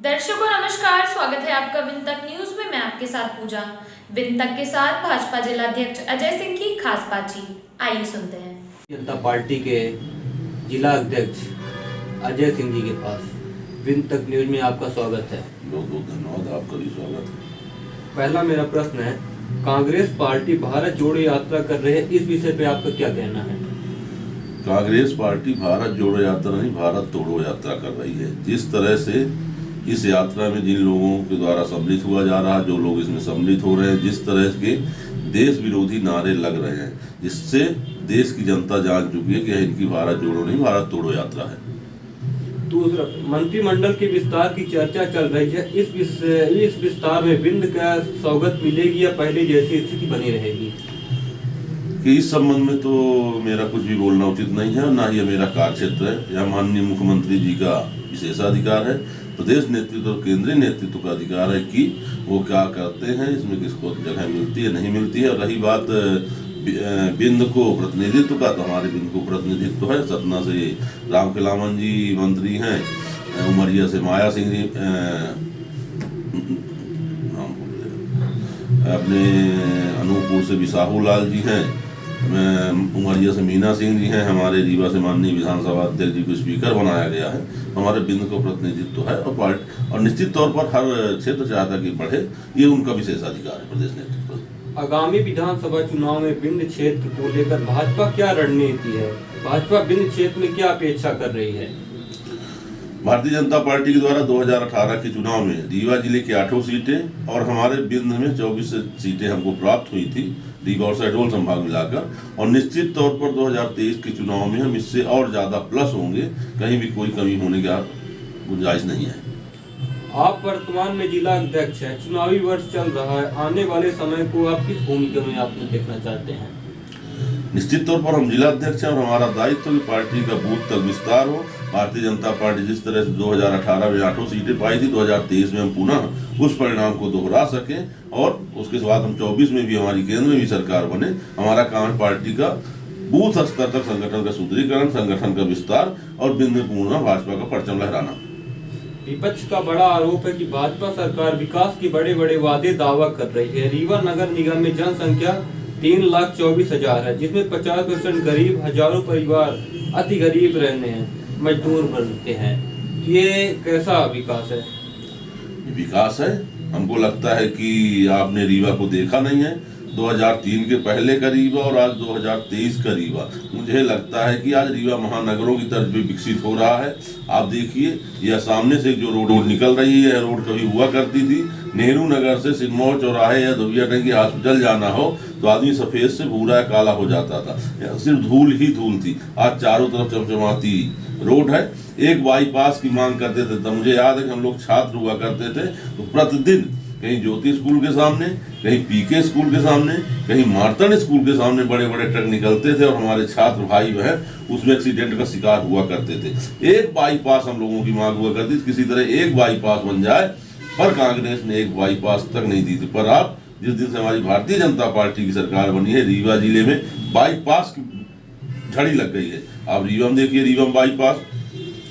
दर्शकों नमस्कार, स्वागत है आपका विनतक न्यूज में। मैं आपके साथ पूजा। विनतक के साथ भाजपा जिलाध्यक्ष अजय सिंह की खास बातचीत, आइए सुनते हैं। जनता पार्टी के जिला अध्यक्ष अजय सिंह जी के पास विनतक न्यूज में आपका स्वागत है। बहुत बहुत धन्यवाद, आपका भी स्वागत है। पहला मेरा प्रश्न है, कांग्रेस पार्टी भारत जोड़ो यात्रा कर रही है, इस विषय पे आपका क्या कहना है? कांग्रेस पार्टी भारत जोड़ो यात्रा नहीं, भारत तोड़ो यात्रा कर रही है। जिस तरह से इस यात्रा में जिन लोगों के द्वारा सम्मिलित हुआ जा रहा है, जो लोग इसमें सम्मिलित हो रहे हैं, जिस तरह के देश विरोधी नारे लग रहे हैं, जिससे देश की जनता जान चुकी है कि इनकी भारत जोड़ो नहीं, भारत तोड़ो यात्रा है। दूसरा, मंत्रिमंडल के विस्तार की चर्चा चल रही है, इस विस्तार में बिंद का सौगत मिलेगी या पहले जैसी स्थिति बनी रहेगी? कि इस संबंध में तो मेरा कुछ भी बोलना उचित नहीं है, ना ही मेरा कार्यक्षेत्र है। यह माननीय मुख्यमंत्री जी का विशेषाधिकार है, प्रदेश नेतृत्व और केंद्रीय नेतृत्व का अधिकार है कि वो क्या करते हैं, इसमें किसको जगह मिलती है नहीं मिलती है। और रही बात बिंद को प्रतिनिधित्व का, तो हमारे बिंद को प्रतिनिधित्व है। सतना से राम खिलावन जी मंत्री हैं, उमरिया से माया सिंह जी, अपने अनूपपुर से बिसाहू लाल जी हैं, उमरिया से मीना सिंह जी हैं, हमारे रीवा से माननीय विधानसभा अध्यक्ष जी को स्पीकर बनाया गया है। हमारे बिंद को प्रतिनिधित्व है और निश्चित तौर पर हर क्षेत्र चाहता कि बढ़े, ये उनका विशेषाधिकार है प्रदेश नेतृत्व। आगामी विधानसभा चुनाव में बिंद क्षेत्र को लेकर भाजपा क्या रणनीति है? भाजपा बिंद क्षेत्र में क्या अपेक्षा कर रही है? भारतीय जनता पार्टी के द्वारा 2018 के चुनाव में रीवा जिले की 8 सीटें और हमारे बिंद में 24 सीटें हमको प्राप्त हुई थी, रीवा और शहडोल संभाग मिलाकर। और निश्चित तौर पर 2023 के चुनाव में हम इससे और ज्यादा प्लस होंगे, कहीं भी कोई कमी होने का गुंजाइश नहीं है। आप वर्तमान में जिला अध्यक्ष हैं, चुनावी वर्ष चल रहा है, आने वाले समय को आप किस भूमिका में आप देखना चाहते हैं? निश्चित तौर पर हम जिला अध्यक्ष हैं और हमारा दायित्व कि पार्टी का बूथ तक विस्तार हो। भारतीय जनता पार्टी जिस तरह से 2018 में 8 सीटें पाई थी, 2023 में हम पुनः उस परिणाम को दोहरा सके और उसके बाद हम 24 में भी हमारी केंद्र में भी सरकार बने। हमारा काम है पार्टी का बूथ स्तर तक संगठन का सुदृढ़ीकरण, संगठन का विस्तार और बिंद में पूर्ण भाजपा का परचम लहराना। विपक्ष का बड़ा आरोप है कि भाजपा सरकार विकास के बड़े बड़े वादे दावा कर रही है। रीवा नगर निगम में जनसंख्या 3,24,000 है, जिसमें 50% गरीब, हजारों परिवार अति गरीब रहने हैं, मजदूर वर्ग के हैं। ये कैसा विकास है? विकास है, हमको लगता है कि आपने रीवा को देखा नहीं है। 2003 के पहले का रीवा और आज 2023 का रीवा, मुझे लगता है कि आज रीवा महानगरों की तरफ भी विकसित हो रहा है। आप देखिए, यह सामने से जो रोड निकल रही है, रोड कभी हुआ करती थी, नेहरू नगर से सिरमौर चौराहे या धोबिया टंकी हॉस्पिटल जाना हो तो आदमी सफेद से भूरा काला हो जाता था, सिर्फ धूल ही धूल थी। आज चारों तरफ चमचमाती रोड है। एक बाईपास की मांग करते थे, तब मुझे याद है कि हम लोग छात्र हुआ करते थे तो प्रतिदिन कहीं ज्योति स्कूल के सामने, कहीं पीके स्कूल के सामने, कहीं मार्तंड स्कूल के सामने बड़े बड़े ट्रक निकलते थे और हमारे छात्र भाई बहन उसमें एक्सीडेंट का शिकार हुआ करते थे। एक बाईपास हम लोगों की मांग हुआ करती थी, किसी तरह एक बाईपास बन जाए, पर कांग्रेस ने एक बाईपास तक नहीं दी थी। पर अब जिस दिन से हमारी भारतीय जनता पार्टी की सरकार बनी है, रीवा जिले में बाईपास की झड़ी लग गई है। आप रीवा में देखिए, रीवा में बाईपास,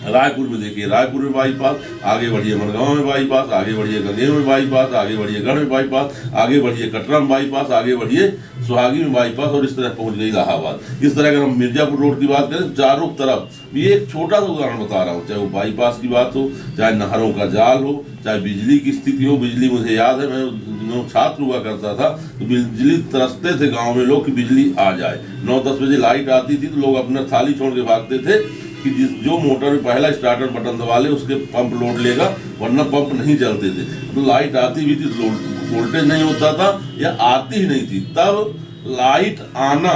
रायपुर में देखिए, रायपुर में बाईपास, आगे बढ़िए मनगांव में बाईपास, आगे बढ़िए गंगेर में बाईपास, आगे बढ़िए गढ़ में बाईपास, आगे बढ़िए कटरा में बाईपास, आगे बढ़िए सुहागी में बाईपास और इस तरह पहुंच गई इलाहाबाद। इस तरह अगर हम मिर्जापुर रोड की बात करें, चारों तरफ, ये एक छोटा सा उदाहरण बता रहा हूँ, चाहे वो बाईपास की बात हो, चाहे नहरों का जाल हो, चाहे बिजली की स्थिति हो। बिजली, मुझे याद है, मैं छात्र हुआ करता था तो बिजली तरसते थे गाँव में लोग कि बिजली आ जाए। 9-10 बजे लाइट आती थी तो लोग अपना थाली छोड़ के भागते थे कि जो मोटर में पहला स्टार्टर बटन दबा ले उसके पंप लोड लेगा, वरना पंप नहीं चलते थे। तो लाइट आती भी थी तो वोल्टेज नहीं होता था या आती ही नहीं थी, तब लाइट आना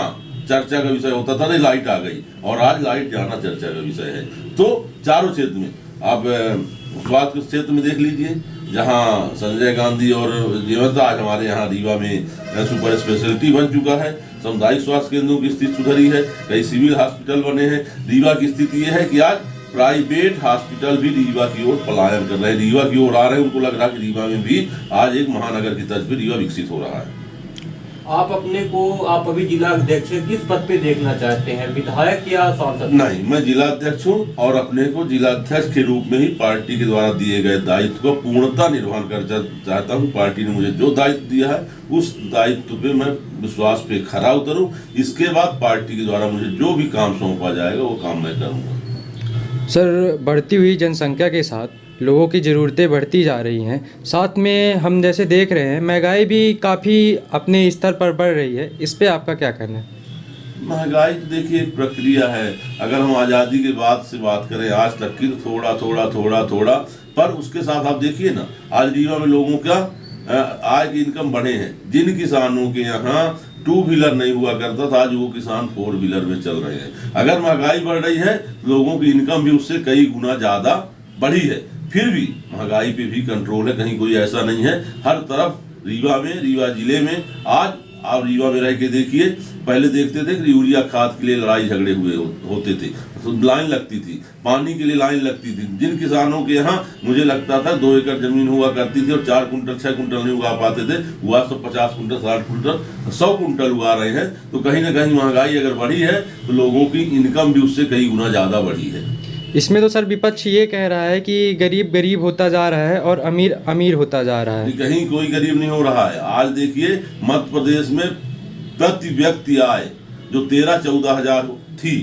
चर्चा का विषय होता था, नहीं लाइट आ गई। और आज लाइट जाना चर्चा का विषय है। तो चारों क्षेत्र में, आप स्वास्थ्य क्षेत्र में देख लीजिए, जहां संजय गांधी और जीवंत, आज हमारे यहाँ रीवा में सुपर स्पेशलिटी बन चुका है, सामुदायिक स्वास्थ्य केंद्रों की स्थिति सुधरी है, कई सिविल हॉस्पिटल बने हैं। रीवा की स्थिति यह है कि आज प्राइवेट हॉस्पिटल भी रीवा की ओर पलायन कर रहे हैं, रीवा की ओर आ रहे हैं। उनको लग रहा है कि रीवा में भी आज एक महानगर की तर्ज पर रीवा विकसित हो रहा है। आप अपने को, आप अभी जिला अध्यक्ष हैं, किस पद पे देखना चाहते हैं, विधायक या सांसद? नहीं, मैं जिला अध्यक्ष हूँ और अपने को जिला अध्यक्ष के रूप में ही पार्टी के द्वारा दिए गए दायित्व को पूर्णतः निर्वहन कर चाहता हूँ। पार्टी ने मुझे जो दायित्व दिया है उस दायित्व पे मैं विश्वास पे खरा उतरूँ। इसके बाद पार्टी के द्वारा मुझे जो भी काम सौंपा जाएगा वो काम मैं करूँगा। सर, बढ़ती हुई जनसंख्या के साथ लोगों की ज़रूरतें बढ़ती जा रही हैं, साथ में हम जैसे देख रहे हैं महंगाई भी काफ़ी अपने स्तर पर बढ़ रही है, इस पे आपका क्या कहना है? महंगाई तो देखिए एक प्रक्रिया है। अगर हम आज़ादी के बाद से बात करें आज तक की, तो थोड़ा थोड़ा थोड़ा थोड़ा, पर उसके साथ आप देखिए ना, आज रीवा में लोगों का आय की इनकम बढ़े हैं। जिन किसानों के यहाँ 2 व्हीलर नहीं हुआ करता था, आज वो किसान 4 व्हीलर में चल रहे हैं। अगर महंगाई बढ़ रही है, लोगों की इनकम भी उससे कई गुना ज़्यादा बढ़ी है, फिर भी महंगाई पे भी कंट्रोल है। कहीं कोई ऐसा नहीं है, हर तरफ रीवा जिले में आज आप रीवा में रह के देखिए, पहले देखते थे कि यूरिया खाद के लिए लड़ाई झगड़े होते थे, तो लाइन लगती थी, पानी के लिए लाइन लगती थी। जिन किसानों के यहाँ मुझे लगता था 2 एकड़ जमीन हुआ करती थी और 4 कुंटल 6 कुंटल नहीं उगा पाते थे, वो आज तो 50 कुंटल 60 कुंटल 100 कुंटल उगा रहे हैं। तो कहीं ना कहीं महंगाई अगर बढ़ी है तो लोगों की इनकम भी उससे कई गुना ज़्यादा बढ़ी है। इसमें तो सर विपक्ष ये कह रहा है कि गरीब गरीब होता जा रहा है और अमीर अमीर होता जा रहा है। कहीं कोई गरीब नहीं हो रहा है। आज देखिए मध्य प्रदेश में प्रति व्यक्ति आय जो 13-14 हजार थी,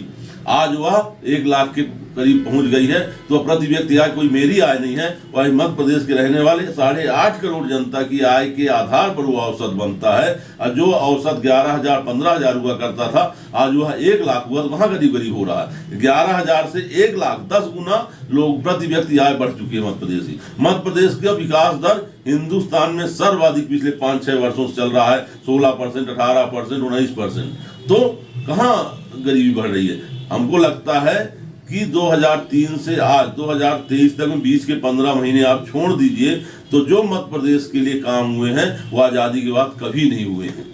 आज वह 1 लाख के करीब पहुंच गई है। तो प्रति व्यक्ति आय कोई मेरी आय नहीं है, वह मध्य प्रदेश के रहने वाले 8.5 करोड़ जनता की आय के आधार पर वो औसत बनता है। और जो औसत 11,000 15,000 हुआ करता था, आज वह 1 लाख हुआ, तो वहाँ गरीब हो रहा है। 11,000 से 1 लाख 10 गुना लोग प्रति व्यक्ति आय बढ़ चुकी है मध्य प्रदेश की। मध्य प्रदेश का विकास दर हिंदुस्तान में सर्वाधिक पिछले 5-6 वर्षों से चल रहा है, 16%, 18%, 19%। तो कहाँ गरीबी बढ़ रही है? हमको लगता है कि 2003 से आज 2023 तक में 20 के 15 महीने आप छोड़ दीजिए, तो जो मध्य प्रदेश के लिए काम हुए हैं वो आज़ादी के बाद कभी नहीं हुए हैं।